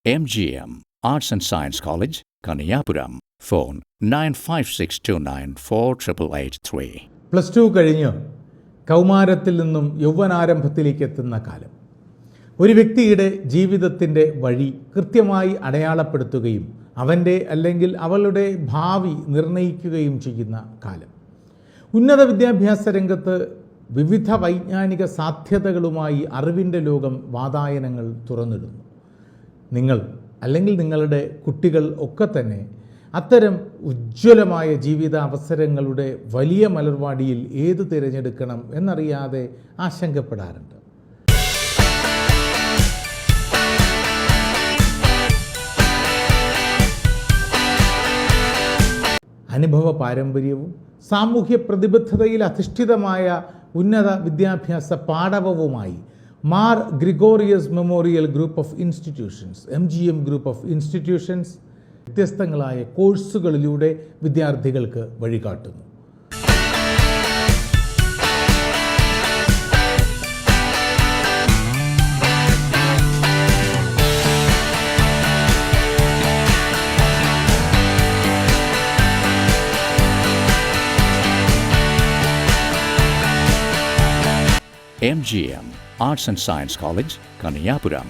MGM Arts and Science College, Kaniyapuram. Phone 9562948883. +2 കഴിഞ്ഞ് കൗമാരത്തിൽ നിന്നും യൗവനാരംഭത്തിലേക്ക് എത്തുന്ന കാലം ഒരു വ്യക്തിയുടെ ജീവിതത്തിൻ്റെ വഴി കൃത്യമായി അടയാളപ്പെടുത്തുകയും അവൻ്റെ അല്ലെങ്കിൽ അവളുടെ ഭാവി നിർണ്ണയിക്കുകയും ചെയ്യുന്ന കാലം. ഉന്നത വിദ്യാഭ്യാസ രംഗത്ത് വിവിധ വൈജ്ഞാനിക സാധ്യതകളുമായി അറിവിൻ്റെ ലോകം വാതായനങ്ങൾ തുറന്നിടുന്നു. നിങ്ങൾ അല്ലെങ്കിൽ നിങ്ങളുടെ കുട്ടികൾ ഒക്കെ തന്നെ അത്തരം ഉജ്ജ്വലമായ ജീവിത അവസരങ്ങളുടെ വലിയ മലർവാടിയിൽ ഏത് തിരഞ്ഞെടുക്കണം എന്നറിയാതെ ആശങ്കപ്പെടാറുണ്ട്. അനുഭവ പാരമ്പര്യവും സാമൂഹ്യ പ്രതിബദ്ധതയിൽ അധിഷ്ഠിതമായ ഉന്നത വിദ്യാഭ്യാസ പാടവവുമായി Mar Gregorios memorial group of institutions MGM group of institutions വ്യത്യസ്തങ്ങളായ കോഴ്സുകളിലൂടെ വിദ്യാർത്ഥികൾക്ക് വഴികാട്ടുന്നു. MGM Arts and Science College, Kaniyapuram.